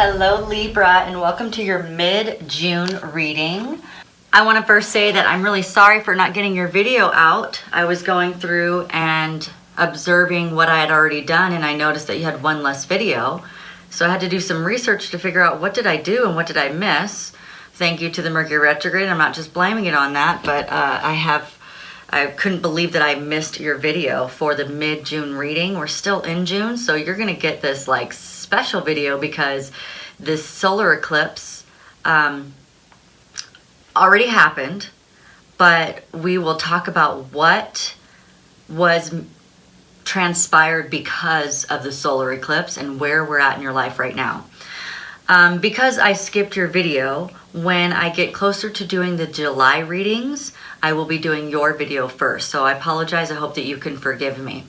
Hello Libra, and welcome to your mid-June reading. I want to first say that I'm really sorry for not getting your video out. I was going through and observing what I had already done, and I noticed that you had one less video. So I had to do some research to figure out what did I do and what did I miss. Thank you to the Mercury retrograde. I'm not just blaming it on that, but I couldn't believe that I missed your video for the mid-June reading. We're still in June, so you're gonna get this like special video because this solar eclipse already happened, but we will talk about what was transpired because of the solar eclipse and where we're at in your life right now. Because I skipped your video, when I get closer to doing the July readings, I will be doing your video first. So I apologize. I hope that you can forgive me.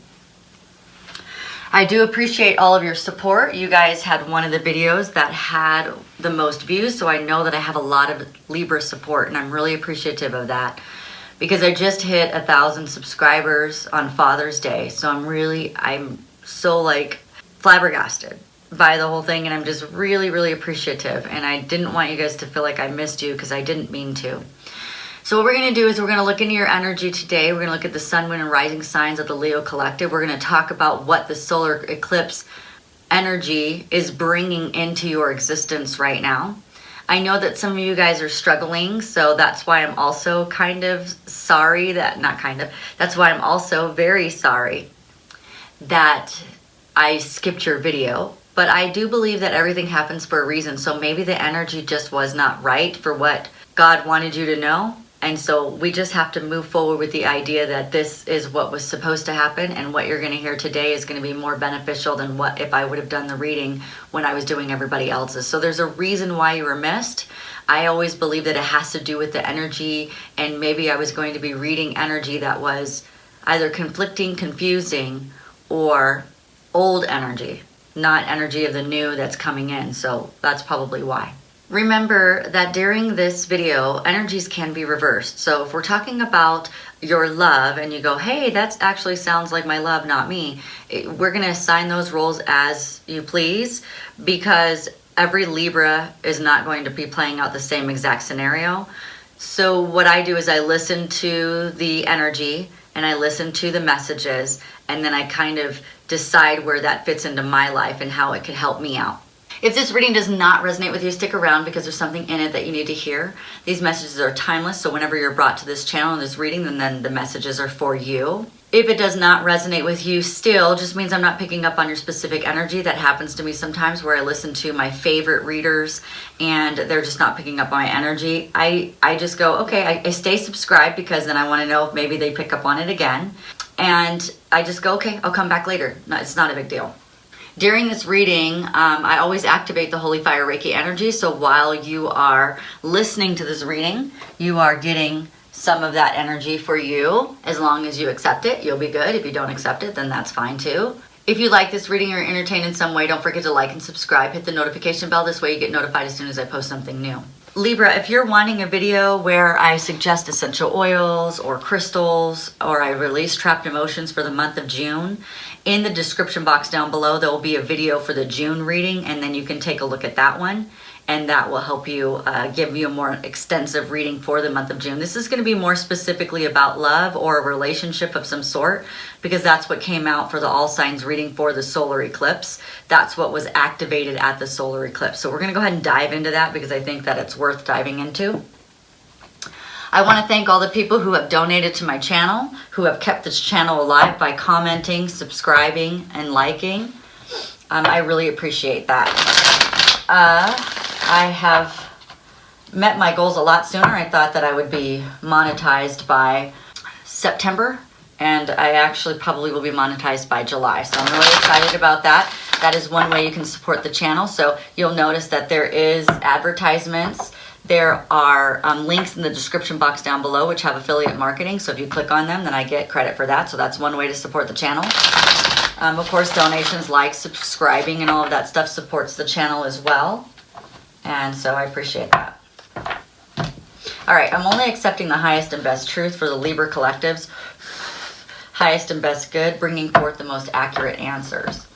I do appreciate all of your support. You guys had one of the videos that had the most views, so I know that I have a lot of Libra support, and I'm really appreciative of that because I just hit 1,000 subscribers on Father's Day. So I'm so like flabbergasted by the whole thing, and I'm just really appreciative, and I didn't want you guys to feel like I missed you because I didn't mean to. So what we're going to do is we're going to look into your energy today. We're going to look at the sun, moon, and rising signs of the Leo collective. We're going to talk about what the solar eclipse energy is bringing into your existence right now. I know that some of you guys are struggling, so that's why I'm also that's why I'm also very sorry that I skipped your video. But I do believe that everything happens for a reason. So maybe the energy just was not right for what God wanted you to know. And so we just have to move forward with the idea that this is what was supposed to happen, and what you're going to hear today is going to be more beneficial than what if I would have done the reading when I was doing everybody else's. So there's a reason why you were missed. I always believe that it has to do with the energy, and maybe I was going to be reading energy that was either conflicting, confusing, or old energy, not energy of the new that's coming in. So that's probably why. Remember that during this video, energies can be reversed. So if we're talking about your love and you go, hey, that actually sounds like my love, not me, we're going to assign those roles as you please, because every Libra is not going to be playing out the same exact scenario. So what I do is I listen to the energy and I listen to the messages, and then I kind of decide where that fits into my life and how it could help me out. If this reading does not resonate with you, stick around because there's something in it that you need to hear. These messages are timeless, so whenever you're brought to this channel and this reading, then the messages are for you. If it does not resonate with you still, just means I'm not picking up on your specific energy. That happens to me sometimes where I listen to my favorite readers and they're just not picking up on my energy. I just go, okay, I stay subscribed because then I want to know if maybe they pick up on it again. And I just go, okay, I'll come back later. No, it's not a big deal. During this reading, I always activate the Holy Fire Reiki energy. So while you are listening to this reading, you are getting some of that energy for you. As long as you accept it, you'll be good. If you don't accept it, then that's fine too. If you like this reading or are entertained in some way, don't forget to like and subscribe. Hit the notification bell. This way you get notified as soon as I post something new. Libra, if you're wanting a video where I suggest essential oils or crystals, or I release trapped emotions for the month of June, in the description box down below, there will be a video for the June reading, and then you can take a look at that one, and that will help you give you a more extensive reading for the month of June. This is going to be more specifically about love or a relationship of some sort, because that's what came out for the all signs reading for the solar eclipse. That's what was activated at the solar eclipse. So we're going to go ahead and dive into that because I think that it's worth diving into. I want to thank all the people who have donated to my channel, who have kept this channel alive by commenting, subscribing, and liking. I really appreciate that. I have met my goals a lot sooner. I thought that I would be monetized by September, and I actually probably will be monetized by July. So I'm really excited about that. That is one way you can support the channel. So you'll notice that there is advertisements. There are links in the description box down below which have affiliate marketing. So if you click on them, then I get credit for that. So that's one way to support the channel. Of course, donations, likes, subscribing, and all of that stuff supports the channel as well. And so I appreciate that. All right, I'm only accepting the highest and best truth for the Libra collectives. Highest and best good, bringing forth the most accurate answers.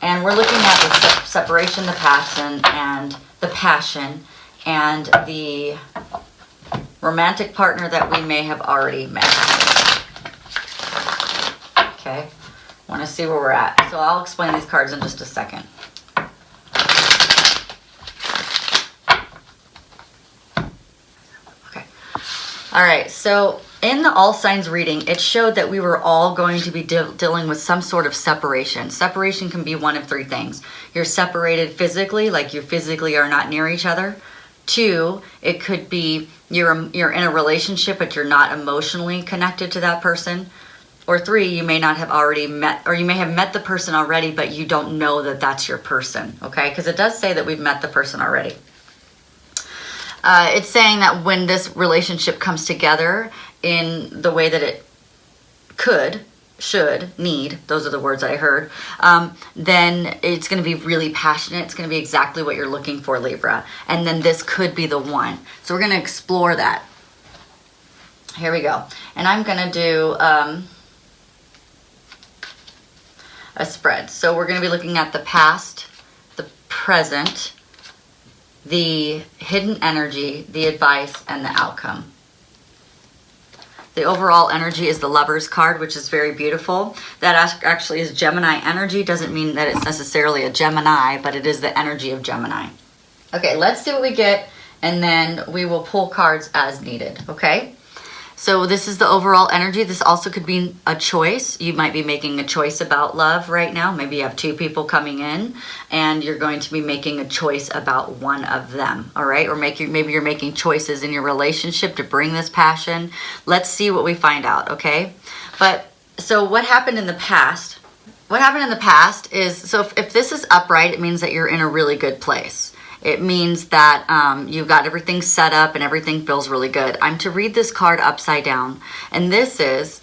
And we're looking at the separation, the passion, and the romantic partner that we may have already met. Okay, want to see where we're at. So I'll explain these cards in just a second. Okay. All right, so in the all signs reading, it showed that we were all going to be dealing with some sort of separation. Separation can be one of three things. You're separated physically, like you physically are not near each other. 2, it could be you're in a relationship, but you're not emotionally connected to that person. Or 3, you may not have already met, or you may have met the person already, but you don't know that that's your person, okay? Because it does say that we've met the person already. It's saying that when this relationship comes together in the way that it could, should, need, those are the words I heard, then it's going to be really passionate. It's going to be exactly what you're looking for, Libra. And then this could be the one. So we're going to explore that. Here we go. And I'm going to do a spread. So we're going to be looking at the past, the present, the hidden energy, the advice, and the outcome. The overall energy is the Lover's card, which is very beautiful. That actually is Gemini energy. Doesn't mean that it's necessarily a Gemini, but it is the energy of Gemini. Okay, let's see what we get, and then we will pull cards as needed, okay? So this is the overall energy. This also could be a choice. You might be making a choice about love right now. Maybe you have 2 people coming in and you're going to be making a choice about one of them, all right? Or maybe you're making choices in your relationship to bring this passion. Let's see what we find out, okay? But so what happened in the past? What happened in the past is, so if this is upright, it means that you're in a really good place. It means that you've got everything set up and everything feels really good. I'm to read this card upside down. And this is,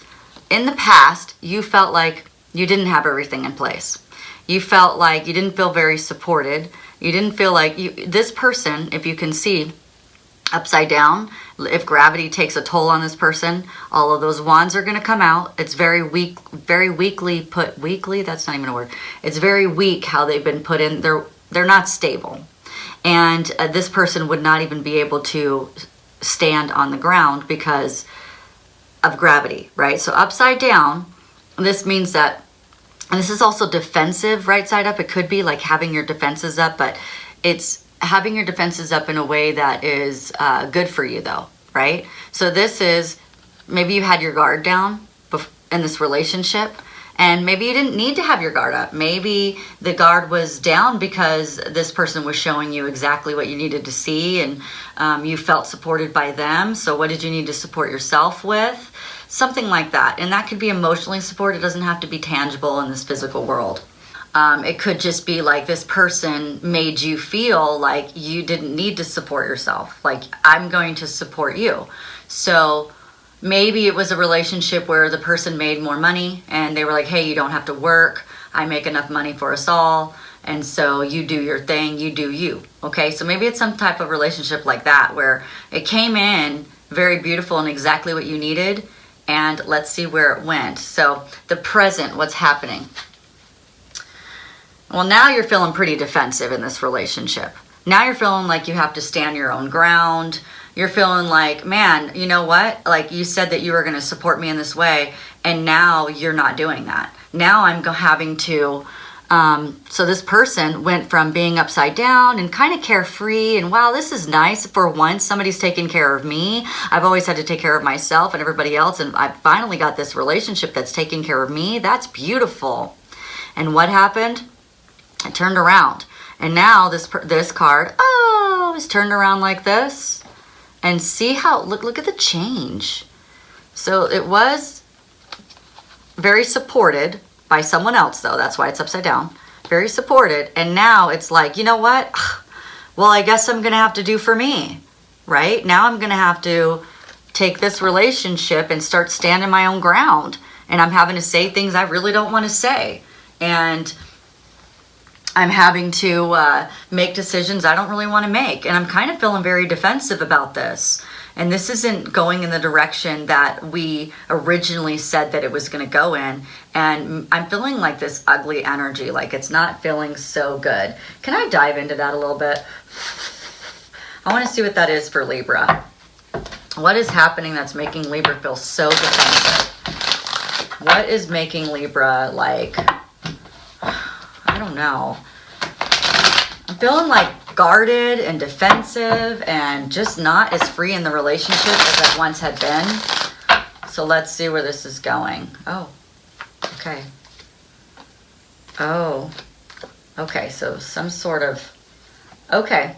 in the past, you felt like you didn't have everything in place. You felt like you didn't feel very supported. You didn't feel like this person, if you can see upside down, if gravity takes a toll on this person, all of those wands are going to come out. It's very weak, very weakly put. Weakly? That's not even a word. It's very weak how they've been put in. They're not stable. And this person would not even be able to stand on the ground because of gravity, right? So upside down, this means that, and this is also defensive, right side up. It could be like having your defenses up, but it's having your defenses up in a way that is good for you though, right? So this is, maybe you had your guard down in this relationship, and maybe you didn't need to have your guard up. Maybe the guard was down because this person was showing you exactly what you needed to see, and you felt supported by them. So what did you need to support yourself with? Something like that. And that could be emotionally support. It doesn't have to be tangible in this physical world. It could just be like this person made you feel like you didn't need to support yourself. Like, I'm going to support you. So maybe it was a relationship where the person made more money and they were like, hey, you don't have to work. I make enough money for us all. And so you do your thing, you do you. Okay, so maybe it's some type of relationship like that where it came in very beautiful and exactly what you needed. And let's see where it went. So the present, what's happening? Well, now you're feeling pretty defensive in this relationship. Now you're feeling like you have to stand your own ground. You're feeling like, man, you know what? Like, you said that you were going to support me in this way, and now you're not doing that. Now I'm having to, so this person went from being upside down and kind of carefree and, wow, this is nice. For once, somebody's taking care of me. I've always had to take care of myself and everybody else, and I finally got this relationship that's taking care of me. That's beautiful. And what happened? It turned around. And now this card, oh, is turned around like this. And see how, look at the change. So it was very supported by someone else, though. That's why it's upside down. Very supported. And now it's like, you know what? Well, I guess I'm going to have to do for me, right? Now I'm going to have to take this relationship and start standing my own ground. And I'm having to say things I really don't want to say. And I'm having to make decisions I don't really want to make. And I'm kind of feeling very defensive about this. And this isn't going in the direction that we originally said that it was going to go in. And I'm feeling like this ugly energy, like it's not feeling so good. Can I dive into that a little bit? I want to see what that is for Libra. What is happening that's making Libra feel so defensive? What is making Libra like, I don't know. I'm feeling like guarded and defensive and just not as free in the relationship as I once had been. So let's see where this is going. Oh, okay. Oh, okay. So some sort of, okay.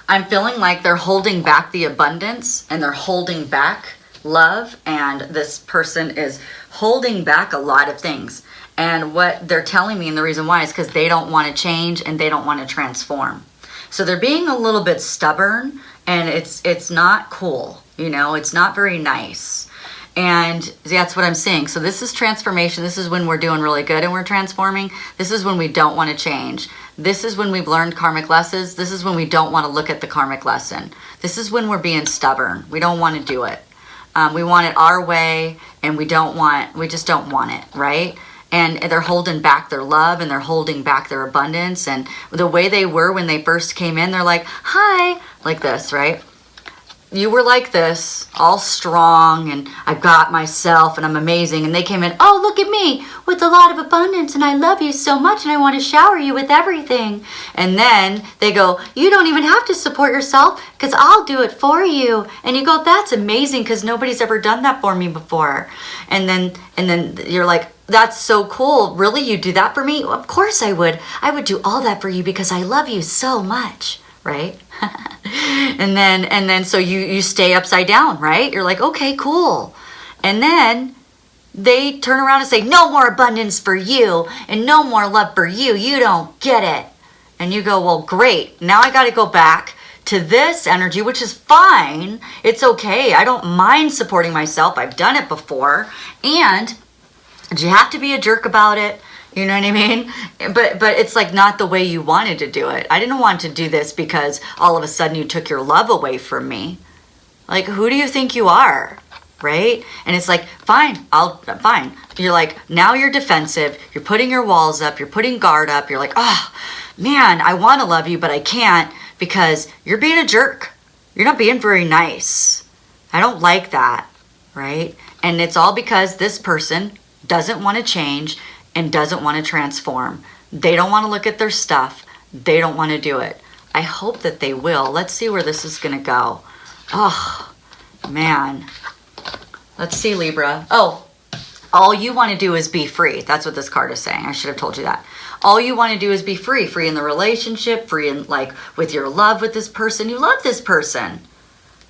I'm feeling like they're holding back the abundance and they're holding back love, and this person is holding back a lot of things. And what they're telling me, and the reason why, is because they don't want to change and they don't want to transform. So they're being a little bit stubborn, and it's not cool. You know, it's not very nice. And that's what I'm seeing. So this is transformation. This is when we're doing really good and we're transforming. This is when we don't want to change. This is when we've learned karmic lessons. This is when we don't want to look at the karmic lesson. This is when we're being stubborn. We don't want to do it. We want it our way, and we just don't want it, right? And they're holding back their love, and they're holding back their abundance. And the way they were when they first came in, they're like, hi, like this, right? You were like this, all strong, and I've got myself, and I'm amazing. And they came in, oh, look at me with a lot of abundance, and I love you so much, and I want to shower you with everything. And then they go, you don't even have to support yourself, because I'll do it for you. And you go, that's amazing, because nobody's ever done that for me before. And then you're like, that's so cool. Really, you do that for me? Of course I would. I would do all that for you because I love you so much, right? and then so you stay upside down, right? You're like, okay, cool. And then they turn around and say, no more abundance for you and no more love for you. You don't get it. And you go, well, great. Now I got to go back to this energy, which is fine. It's okay. I don't mind supporting myself. I've done it before. And do you have to be a jerk about it? You know what I mean? But it's like not the way you wanted to do it. I didn't want to do this because all of a sudden you took your love away from me. Like, who do you think you are? Right? And it's like, fine. You're like, now you're defensive. You're putting your walls up. You're putting guard up. You're like, oh, man, I want to love you, but I can't because you're being a jerk. You're not being very nice. I don't like that. Right? And it's all because this person doesn't want to change and doesn't want to transform. They don't want to look at their stuff. They don't want to do it. I hope that they will. Let's see where this is going to go. Oh, man. Let's see, Libra. Oh, all you want to do is be free. That's what this card is saying. I should have told you that. All you want to do is be free. Free in the relationship. Free in, like, with your love with this person. You love this person.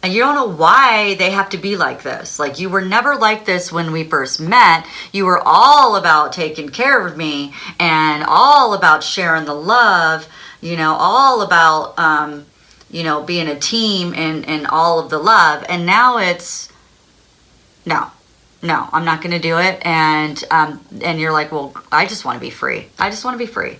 And you don't know why they have to be like this. Like, you were never like this when we first met. You were all about taking care of me and all about sharing the love, you know, all about, you know, being a team and all of the love. And now it's, no, I'm not going to do it. And you're like, well, I just want to be free. I just want to be free.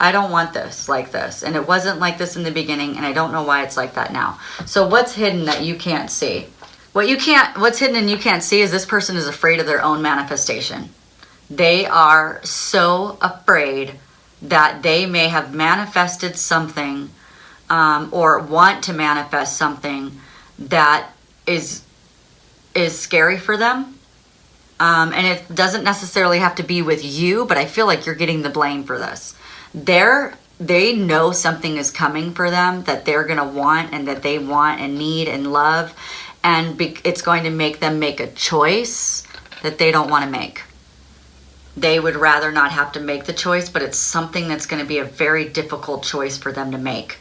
I don't want this like this. And it wasn't like this in the beginning, and I don't know why it's like that now. So what's hidden that you can't see? What's hidden and you can't see is this person is afraid of their own manifestation. They are so afraid that they may have manifested something or want to manifest something that is scary for them. And it doesn't necessarily have to be with you, but I feel like you're getting the blame for this. They know something is coming for them that they're going to want and that they want and need and love. And it's going to make them make a choice that they don't want to make. They would rather not have to make the choice, but it's something that's going to be a very difficult choice for them to make.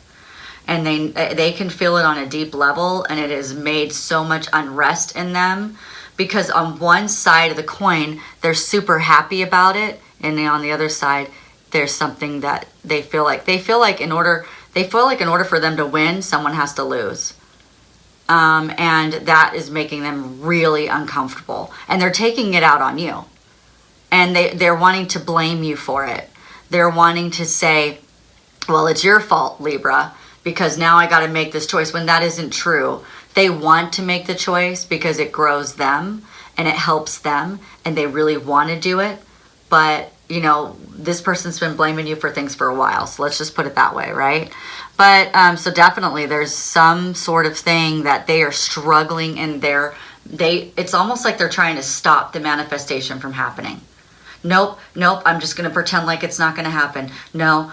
And they can feel it on a deep level, and it has made so much unrest in them because on one side of the coin, they're super happy about it. And then on the other side, there's something that they feel like in order for them to win, someone has to lose. And that is making them really uncomfortable. And they're taking it out on you. And they're wanting to blame you for it. They're wanting to say, well, it's your fault, Libra, because now I got to make this choice, when that isn't true. They want to make the choice because it grows them and it helps them and they really want to do it. But, you know, this person's been blaming you for things for a while. So let's just put it that way, right? But so definitely there's some sort of thing that they are struggling in it's almost like they're trying to stop the manifestation from happening. Nope, I'm just going to pretend like it's not going to happen. No,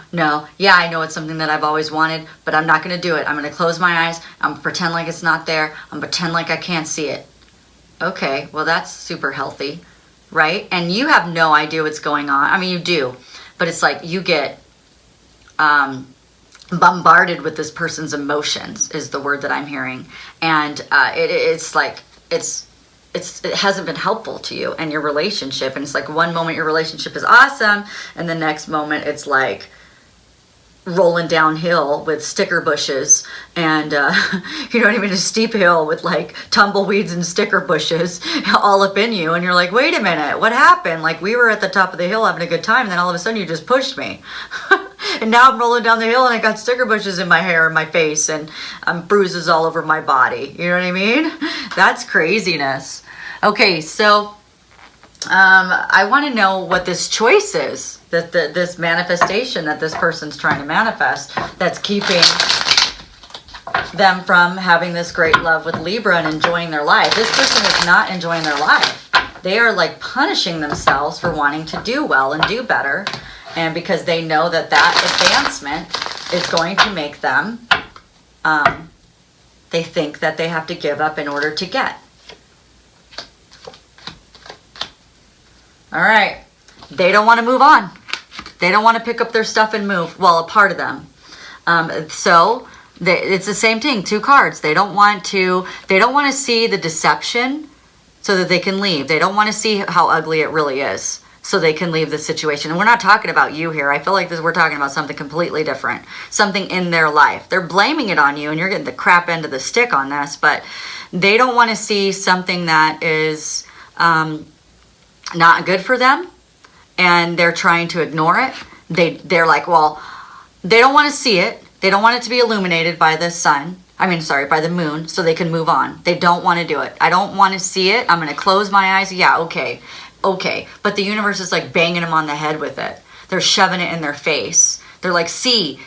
yeah, I know it's something that I've always wanted, but I'm not going to do it. I'm going to close my eyes. I'm going to pretend like it's not there. I'm going to pretend like I can't see it. Okay, well, that's super healthy, right? And you have no idea what's going on. I mean, you do, but it's like you get bombarded with this person's emotions is the word that I'm hearing. And it's like, it hasn't been helpful to you and your relationship. And it's like one moment your relationship is awesome, and the next moment it's like rolling downhill with sticker bushes and you know what I mean, a steep hill with like tumbleweeds and sticker bushes all up in you, and you're like, wait a minute, what happened? Like, we were at the top of the hill having a good time, and then all of a sudden you just pushed me. And now I'm rolling down the hill and I got sticker bushes in my hair and my face and bruises all over my body. You know what I mean? That's craziness. Okay, so I want to know what this choice is, that this manifestation that this person's trying to manifest, that's keeping them from having this great love with Libra and enjoying their life. This person is not enjoying their life. They are like punishing themselves for wanting to do well and do better. And because they know that advancement is going to make them, they think that they have to give up in order to get. All right. They don't want to move on. They don't want to pick up their stuff and move. Well, a part of them. It's the same thing. 2 cards. They don't want to see the deception so that they can leave. They don't want to see how ugly it really is, so they can leave the situation. And we're not talking about you here. I feel like we're talking about something completely different. Something in their life. They're blaming it on you, and you're getting the crap end of the stick on this. But they don't want to see something that is not good for them, and they're trying to ignore it. They're like, well, they don't want to see it. They don't want it to be illuminated by the sun. By the moon, so they can move on. They don't want to do it. I don't want to see it. I'm going to close my eyes. Yeah, okay. But the universe is like banging them on the head with it. They're shoving it in their face. They're like, see.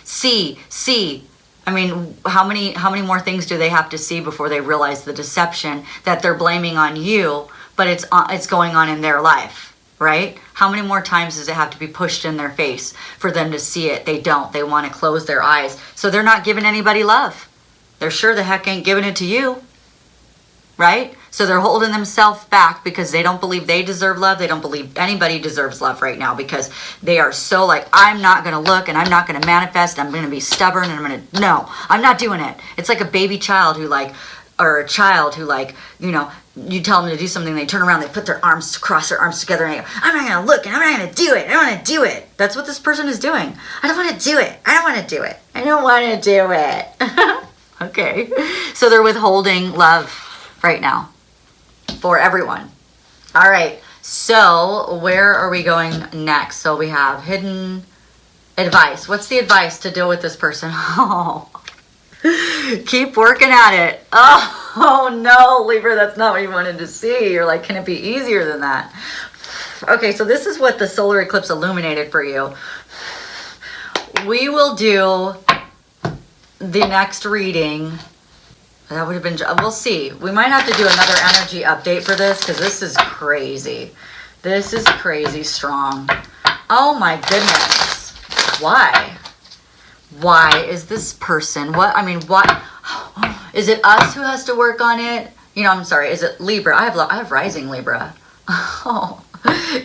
I mean, how many more things do they have to see before they realize the deception that they're blaming on you, but it's going on in their life, right? How many more times does it have to be pushed in their face for them to see it? They don't. They want to close their eyes. So they're not giving anybody love. They're sure the heck ain't giving it to you, right? So they're holding themselves back because they don't believe they deserve love. They don't believe anybody deserves love right now because they are so like, I'm not going to look and I'm not going to manifest. I'm going to be stubborn and no, I'm not doing it. It's like a baby child who or a child who you tell them to do something, they turn around, they put their arms, cross their arms together and they go, I'm not going to look and I'm not going to do it. I don't want to do it. That's what this person is doing. I don't want to do it. I don't want to do it. I don't want to do it. Okay. So they're withholding love right now for everyone. All right. So where are we going next? So we have hidden advice. What's the advice to deal with this person? Oh, keep working at it. Oh no, Libra, that's not what you wanted to see. You're like, can it be easier than that? Okay, so this is what the solar eclipse illuminated for you. We will do the next reading. That would have been, we'll see. We might have to do another energy update for this because this is crazy. This is crazy strong. Oh my goodness. Why? Why is this person, what is it us who has to work on it? I'm sorry, is it Libra? I have rising Libra. Oh,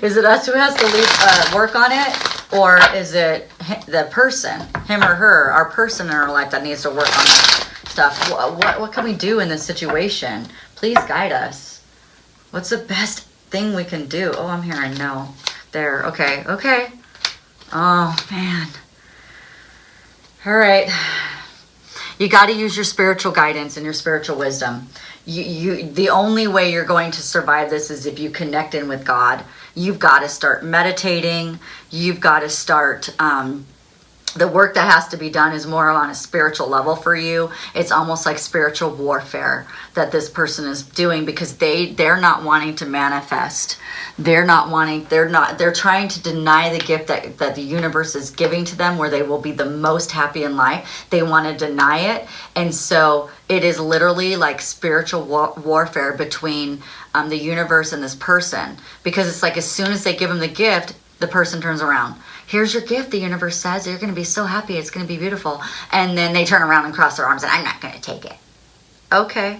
is it us who has to work on it? Or is it the person, him or her, our person in our life that needs to work on that stuff? What can we do in this situation? Please guide us. What's the best thing we can do? Oh, I'm hearing no. There, okay. Oh, man. All right. You got to use your spiritual guidance and your spiritual wisdom. The only way you're going to survive this is if you connect in with God. You've got to start meditating. You've got to start the work that has to be done is more on a spiritual level for you. It's almost like spiritual warfare that this person is doing, because they're not wanting to manifest. They're trying to deny the gift that the universe is giving to them, where they will be the most happy in life. They want to deny it. And so it is literally like spiritual warfare between the universe and this person, because it's like as soon as they give them the gift, the person turns around. Here's your gift, the universe says. You're going to be so happy. It's going to be beautiful. And then they turn around and cross their arms and I'm not going to take it. Okay.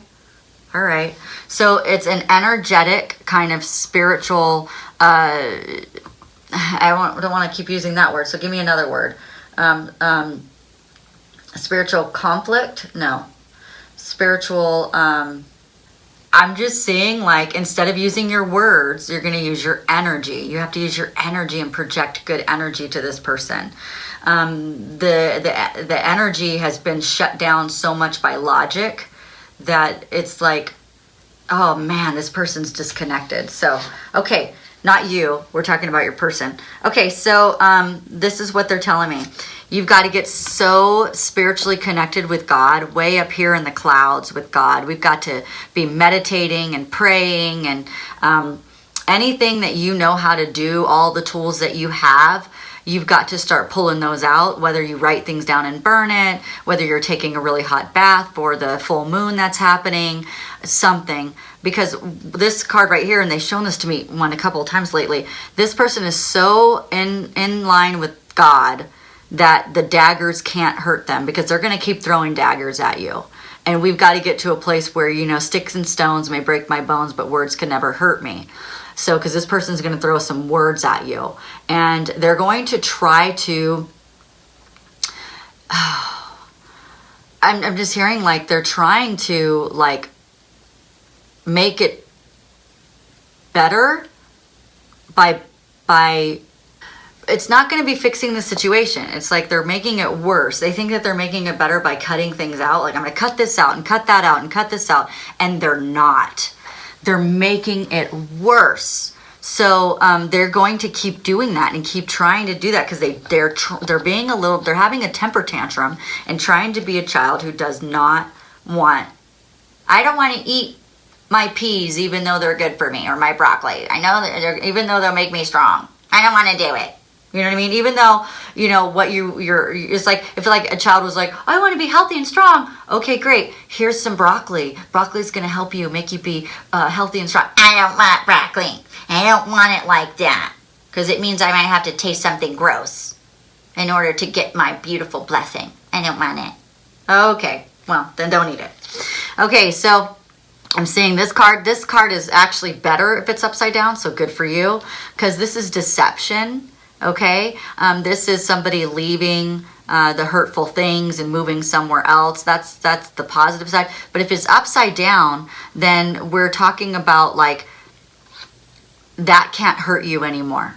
All right. So it's an energetic kind of spiritual, I don't want to keep using that word. So give me another word. Spiritual conflict? No. Spiritual, I'm just seeing, like, instead of using your words, you're going to use your energy. You have to use your energy and project good energy to this person. The energy has been shut down so much by logic that it's like, oh man, this person's disconnected. So, okay, not you. We're talking about your person. Okay, so this is what they're telling me. You've got to get so spiritually connected with God, way up here in the clouds with God. We've got to be meditating and praying and anything that you know how to do, all the tools that you have, you've got to start pulling those out, whether you write things down and burn it, whether you're taking a really hot bath for the full moon that's happening, something. Because this card right here, and they've shown this to me a couple of times lately, this person is so in line with God that the daggers can't hurt them, because they're going to keep throwing daggers at you. And we've got to get to a place where, you know, sticks and stones may break my bones, but words can never hurt me. So, because this person's going to throw some words at you. And they're going to try to... I'm just hearing like they're trying to, like, make it better by it's not going to be fixing the situation. It's like they're making it worse. They think that they're making it better by cutting things out. Like, I'm going to cut this out and cut that out and cut this out. And they're not. They're making it worse. So they're going to keep doing that and keep trying to do that, because they're having a temper tantrum and trying to be a child who does not want. I don't want to eat my peas even though they're good for me, or my broccoli. I know that even though they'll make me strong. I don't want to do it. You know what I mean? Even though, you know, what it's like, if like a child was like, I want to be healthy and strong. Okay, great. Here's some broccoli. Broccoli's going to help you, make you be healthy and strong. I don't want broccoli. I don't want it like that, because it means I might have to taste something gross in order to get my beautiful blessing. I don't want it. Okay, well, then don't eat it. Okay, so I'm seeing this card. This card is actually better if it's upside down, so good for you, because this is deception. Okay, this is somebody leaving the hurtful things and moving somewhere else. That's the positive side. But if it's upside down, then we're talking about like that can't hurt you anymore.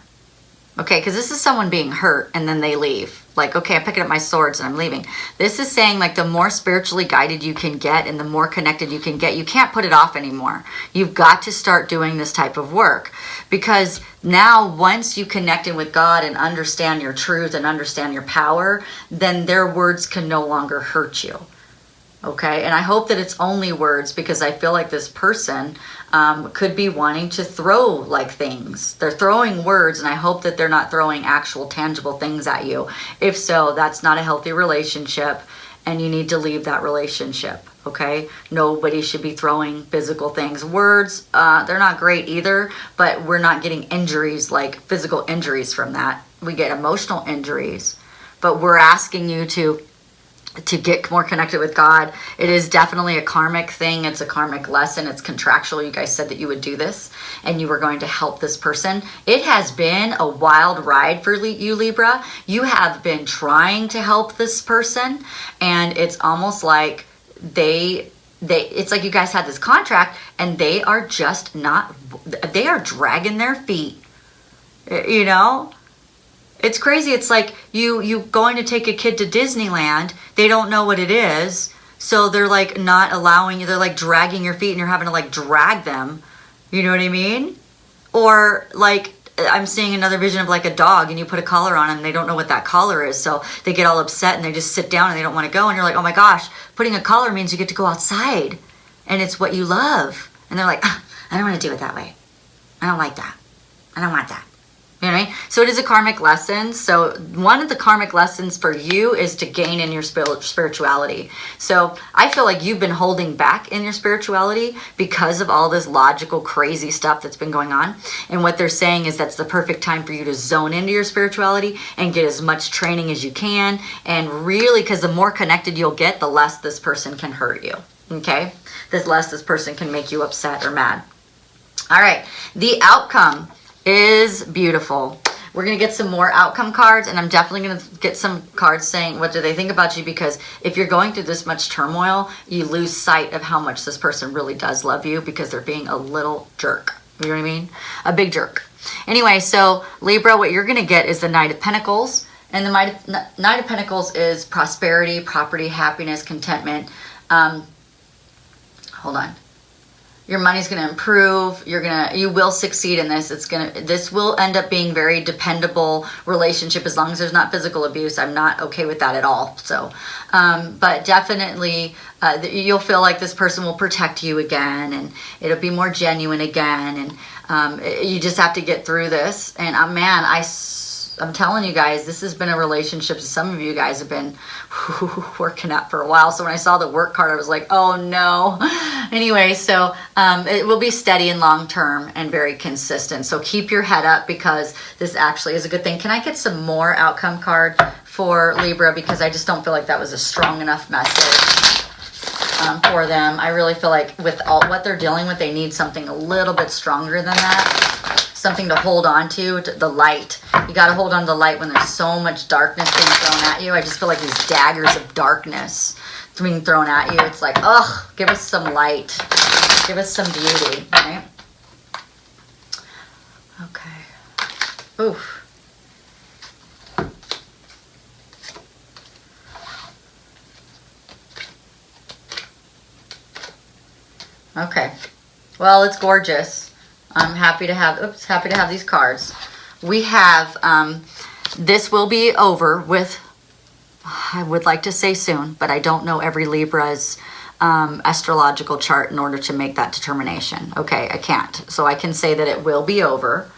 Okay, because this is someone being hurt and then they leave. Like, okay, I'm picking up my swords and I'm leaving. This is saying like the more spiritually guided you can get and the more connected you can get, you can't put it off anymore. You've got to start doing this type of work, because now once you connect in with God and understand your truth and understand your power, then their words can no longer hurt you. Okay, and I hope that it's only words, because I feel like this person could be wanting to throw like things. They're throwing words, and I hope that they're not throwing actual tangible things at you. If so, that's not a healthy relationship, and you need to leave that relationship. Okay, nobody should be throwing physical things. Words, they're not great either, but we're not getting injuries, like physical injuries from that. We get emotional injuries, but we're asking you to get more connected with God. It is definitely a karmic thing. It's a karmic lesson. It's contractual. You guys said that you would do this and you were going to help this person. It has been a wild ride for you, Libra. You have been trying to help this person, and it's almost like it's like you guys had this contract and they are just not, they are dragging their feet, you know? It's crazy. It's like you going to take a kid to Disneyland. They don't know what it is. So they're like not allowing you. They're like dragging your feet and you're having to like drag them. You know what I mean? Or like I'm seeing another vision of like a dog, and you put a collar on them, they don't know what that collar is, so they get all upset and they just sit down and they don't want to go, and you're like, oh my gosh, putting a collar means you get to go outside and it's what you love. And they're like, I don't want to do it that way. I don't like that. I don't want that. You know what I mean? So it is a karmic lesson. So one of the karmic lessons for you is to gain in your spirituality. So I feel like you've been holding back in your spirituality because of all this logical, crazy stuff that's been going on. And what they're saying is that's the perfect time for you to zone into your spirituality and get as much training as you can. And really, because the more connected you'll get, the less this person can hurt you. Okay? The less this person can make you upset or mad. All right. The outcome is beautiful. We're going to get some more outcome cards, and I'm definitely going to get some cards saying what do they think about you, because if you're going through this much turmoil, you lose sight of how much this person really does love you because they're being a little jerk. You know what I mean? A big jerk. Anyway, so Libra, what you're going to get is the Knight of Pentacles, and the Knight of Pentacles is prosperity, property, happiness, contentment. Hold on. Your money's going to improve. You will succeed in this. This will end up being very dependable relationship as long as there's not physical abuse. I'm not okay with that at all. So, but definitely, you'll feel like this person will protect you again, and it'll be more genuine again. And you just have to get through this. And man, I'm telling you guys, this has been a relationship some of you guys have been working at for a while. So when I saw the work card, I was like, oh no. Anyway, so it will be steady and long term and very consistent. So keep your head up, because this actually is a good thing. Can I get some more outcome card for Libra? Because I just don't feel like that was a strong enough message for them. I really feel like with all what they're dealing with, they need something a little bit stronger than that. Something to hold on to, the light. You got to hold on to the light when there's so much darkness being thrown at you. I just feel like these daggers of darkness being thrown at you. It's like, ugh, give us some light. Give us some beauty, right? Okay. Oof. Okay. Well, it's gorgeous. I'm happy to have these cards. We have, this will be over with, I would like to say soon, but I don't know every Libra's astrological chart in order to make that determination. Okay, I can't. So I can say that it will be over.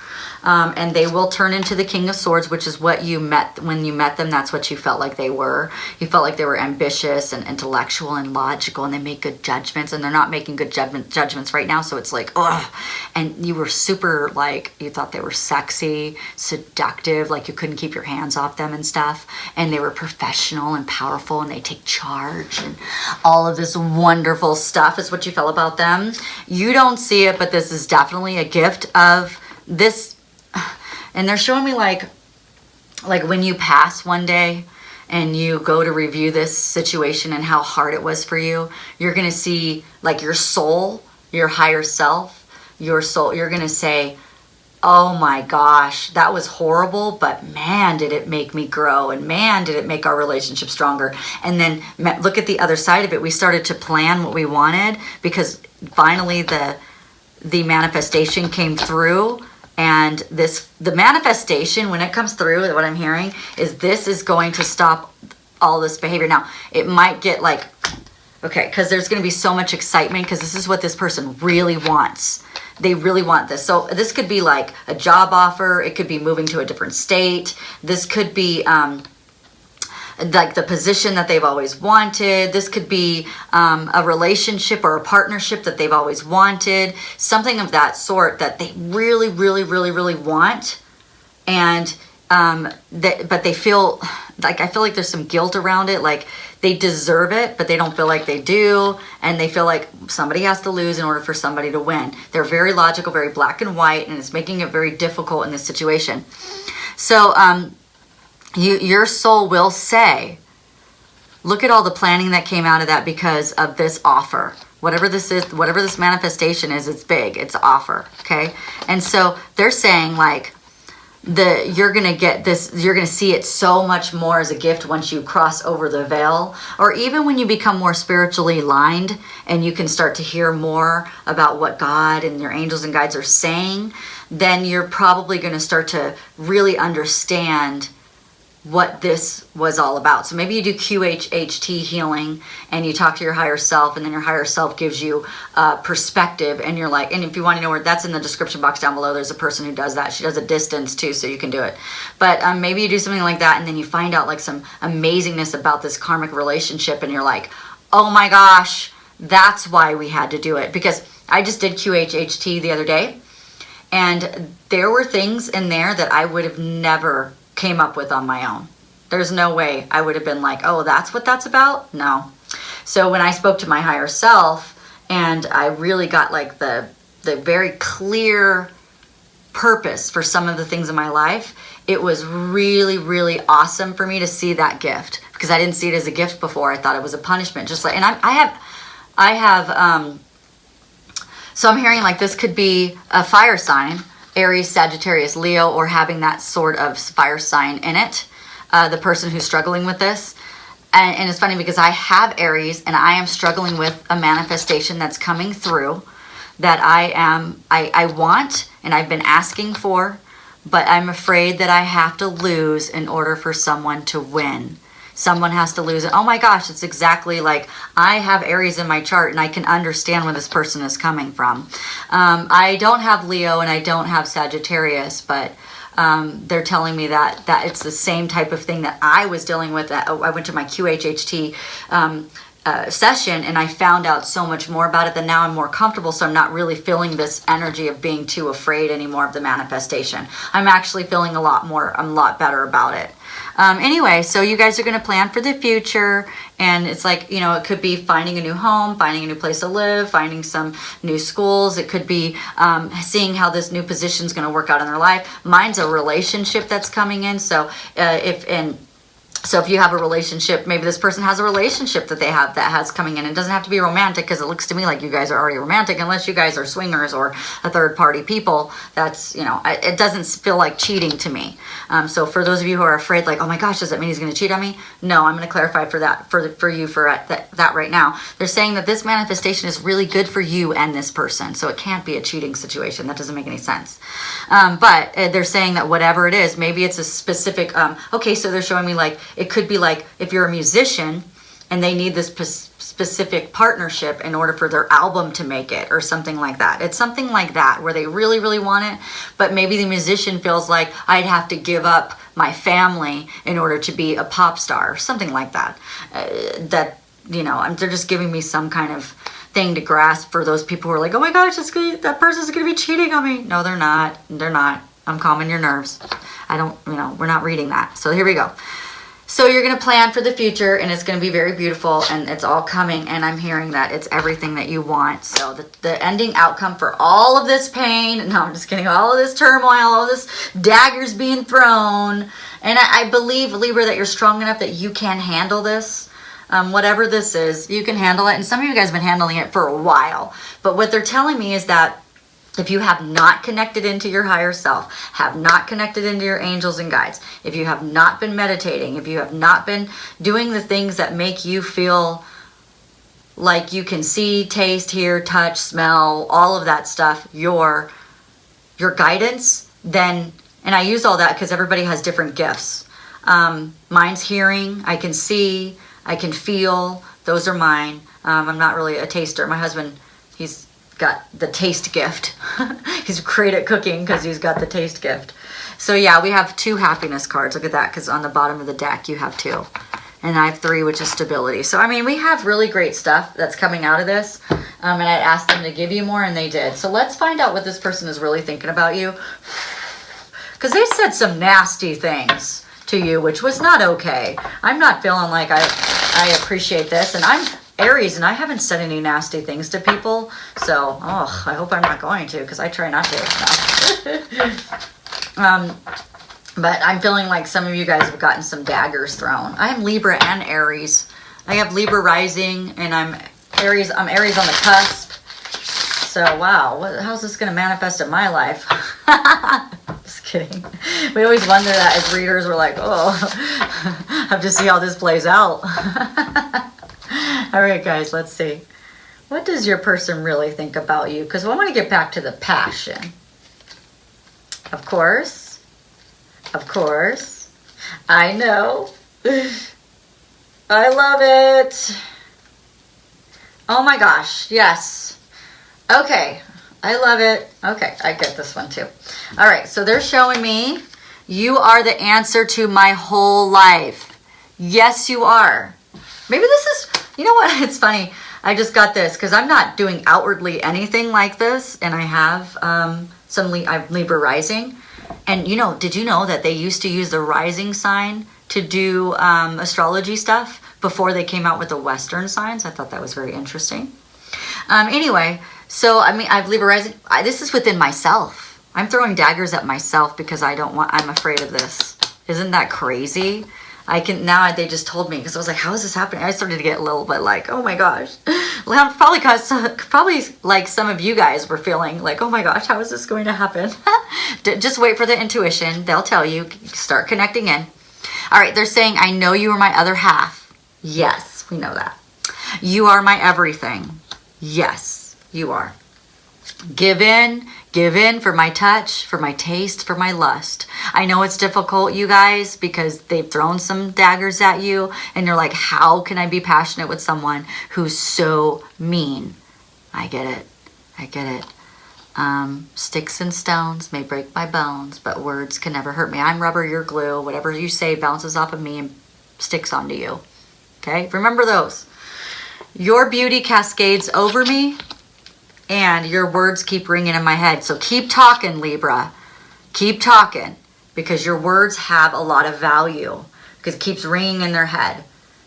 And they will turn into the King of Swords, which is what you met when you met them. That's what you felt like they were. You felt like they were ambitious and intellectual and logical, and they make good judgments, and they're not making good judgments right now. So it's like, ugh. And you were super, like, you thought they were sexy, seductive, like you couldn't keep your hands off them and stuff. And they were professional and powerful, and they take charge, and all of this wonderful stuff is what you felt about them. You don't see it, but this is definitely a gift of this. And they're showing me like when you pass one day and you go to review this situation and how hard it was for you, you're going to see like your soul, your higher self, your soul. You're going to say, oh my gosh, that was horrible, but man, did it make me grow, and man, did it make our relationship stronger. And then look at the other side of it. We started to plan what we wanted because finally the manifestation came through. And the manifestation, when it comes through, what I'm hearing is this is going to stop all this behavior. Now, it might get like, okay, because there's going to be so much excitement because this is what this person really wants. They really want this. So this could be like a job offer. It could be moving to a different state. This could be like the position that they've always wanted. This could be a relationship or a partnership that they've always wanted, something of that sort that they really, really, really, really want. And but they feel like, I feel like there's some guilt around it. Like they deserve it, but they don't feel like they do. And they feel like somebody has to lose in order for somebody to win. They're very logical, very black and white, and it's making it very difficult in this situation. So, your soul will say, look at all the planning that came out of that because of this offer. Whatever this is, whatever this manifestation is, it's big. It's an offer, okay? And so they're saying like, you're going to get this, you're going to see it so much more as a gift once you cross over the veil, or even when you become more spiritually aligned and you can start to hear more about what God and your angels and guides are saying, then you're probably going to start to really understand what this was all about. So maybe you do QHHT healing and you talk to your higher self, and then your higher self gives you perspective, and you're like, and if you want to know where, that's in the description box down below. There's a person who does that. She does a distance too, so you can do it. But maybe you do something like that, and then you find out like some amazingness about this karmic relationship, and you're like, oh my gosh, that's why we had to do it. Because I just did QHHT the other day, and there were things in there that I would have never came up with on my own. There's no way I would have been like, oh, that's what that's about. No. So when I spoke to my higher self, and I really got like the very clear purpose for some of the things in my life, it was really, really awesome for me to see that gift, because I didn't see it as a gift before. I thought it was a punishment. Just like, and I have so I'm hearing like this could be a fire sign, Aries, Sagittarius, Leo, or having that sort of fire sign in it, the person who's struggling with this. And it's funny because I have Aries, and I am struggling with a manifestation that's coming through that I want, and I've been asking for, but I'm afraid that I have to lose in order for someone to win. Someone has to lose it. Oh my gosh, it's exactly like I have Aries in my chart, and I can understand where this person is coming from. I don't have Leo and I don't have Sagittarius, but they're telling me that it's the same type of thing that I was dealing with. I went to my QHHT session, and I found out so much more about it that now I'm more comfortable, so I'm not really feeling this energy of being too afraid anymore of the manifestation. I'm actually feeling a lot better about it. Anyway, so you guys are going to plan for the future, and it's like, you know, it could be finding a new home, finding a new place to live, finding some new schools. It could be seeing how this new position is going to work out in their life. Mine's a relationship that's coming in. So if you have a relationship, maybe this person has a relationship that they have that has coming in. It doesn't have to be romantic, because it looks to me like you guys are already romantic, unless you guys are swingers or a third party people. That's, you know, it doesn't feel like cheating to me. So for those of you who are afraid, like, oh my gosh, does that mean he's going to cheat on me? No, I'm going to clarify for that, for you that right now. They're saying that this manifestation is really good for you and this person. So it can't be a cheating situation. That doesn't make any sense. But they're saying that whatever it is, maybe it's a specific, okay, so they're showing me like, it could be like if you're a musician and they need this specific partnership in order for their album to make it, or something like that. It's something like that where they really, really want it, but maybe the musician feels like I'd have to give up my family in order to be a pop star, or something like that. That, you know, they're just giving me some kind of thing to grasp for those people who are like, oh my gosh, that person's going to be cheating on me. No, they're not. They're not. I'm calming your nerves. We're not reading that. So here we go. So you're going to plan for the future, and it's going to be very beautiful, and it's all coming, and I'm hearing that it's everything that you want. So the ending outcome for all of this pain, no, I'm just kidding, all of this turmoil, all of this daggers being thrown, and I believe, Libra, that you're strong enough that you can handle this. Whatever this is, you can handle it, and some of you guys have been handling it for a while, but what they're telling me is that if you have not connected into your higher self, have not connected into your angels and guides, if you have not been meditating, if you have not been doing the things that make you feel like you can see, taste, hear, touch, smell, all of that stuff, your guidance, then, and I use all that because everybody has different gifts. Mine's hearing, I can see, I can feel, those are mine. I'm not really a taster. My husband, he's got the taste gift. He's great at cooking because he's got the taste gift. So yeah, we have 2 happiness cards. Look at that, because on the bottom of the deck you have 2. And I have 3, which is stability. So I mean, we have really great stuff that's coming out of this. And I asked them to give you more, and they did. So let's find out what this person is really thinking about you. Because they said some nasty things to you, which was not okay. I'm not feeling like I appreciate this. And I'm Aries, and I haven't said any nasty things to people, so I hope I'm not going to, because I try not to. But I'm feeling like some of you guys have gotten some daggers thrown. I am Libra and Aries. I have Libra rising, and I'm Aries on the cusp. So wow, how's this going to manifest in my life? Just Kidding. We always wonder that as readers. We're like, oh, I have to see how this plays out. All right, guys, let's see. What does your person really think about you? Because I want to get back to the passion. Of course. Of course. I know. I love it. Oh my gosh. Yes. Okay. I love it. Okay. I get this one too. All right. So they're showing me you are the answer to my whole life. Yes, you are. Maybe this is, you know what? It's funny. I just got this because I'm not doing outwardly anything like this. And I have I'm Libra rising. And you know, did you know that they used to use the rising sign to do astrology stuff before they came out with the Western signs? I thought that was very interesting. Anyway, so I mean, I've Libra rising. This is within myself. I'm throwing daggers at myself because I'm afraid of this. Isn't that crazy? They just told me because I was like, how is this happening? I started to get a little bit like, oh my gosh. Well, probably like some of you guys were feeling like, oh my gosh, how is this going to happen? Just wait for the intuition. They'll tell you, start connecting in. All right, they're saying, I know you are my other half. Yes, we know that. You are my everything. Yes, you are. Give in for my touch, for my taste, for my lust. I know it's difficult, you guys, because they've thrown some daggers at you and you're like, how can I be passionate with someone who's so mean? I get it. I get it. Sticks and stones may break my bones, but words can never hurt me. I'm rubber, you're glue. Whatever you say bounces off of me and sticks onto you. Okay? Remember those. Your beauty cascades over me, and your words keep ringing in my head. So keep talking, Libra. Keep talking, because your words have a lot of value, because it keeps ringing in their head.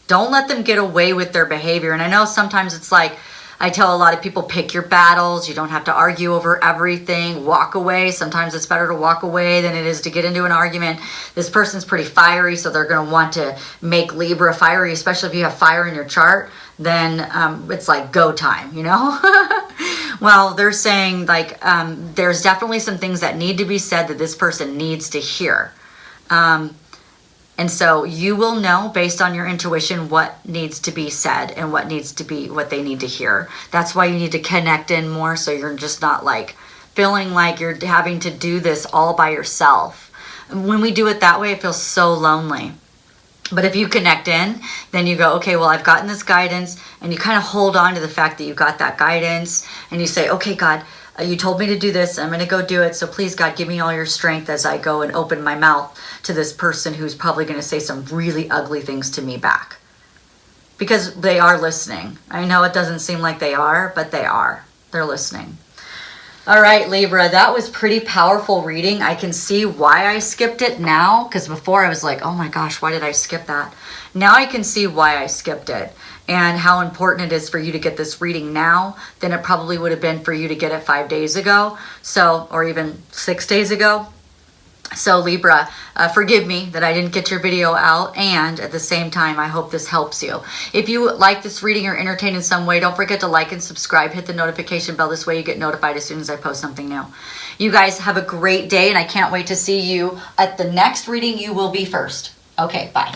Don't let them get away with their behavior. And I know sometimes it's like, I tell a lot of people, pick your battles. You don't have to argue over everything. Walk away. Sometimes it's better to walk away than it is to get into an argument. This person's pretty fiery, so they're going to want to make Libra fiery, especially if you have fire in your chart. Then it's like go time, you know? Well, they're saying like there's definitely some things that need to be said that this person needs to hear. And so you will know based on your intuition what needs to be said and what they need to hear. That's why you need to connect in more, so you're just not like feeling like you're having to do this all by yourself. When we do it that way, it feels so lonely. But if you connect in, then you go, okay, well, I've gotten this guidance, and you kind of hold on to the fact that you got that guidance, and you say, okay, God, you told me to do this. I'm going to go do it. So please, God, give me all your strength as I go and open my mouth to this person who's probably going to say some really ugly things to me back. Because they are listening. I know it doesn't seem like they are, but they are. They're listening. All right, Libra, that was pretty powerful reading. I can see why I skipped it now, because before I was like, oh my gosh, why did I skip that? Now I can see why I skipped it and how important it is for you to get this reading now than it probably would have been for you to get it 5 days ago, or even 6 days ago. So Libra, forgive me that I didn't get your video out, and at the same time, I hope this helps you. If you like this reading or entertained in some way, don't forget to like and subscribe. Hit the notification bell. This way you get notified as soon as I post something new. You guys have a great day, and I can't wait to see you at the next reading. You will be first. Okay, bye.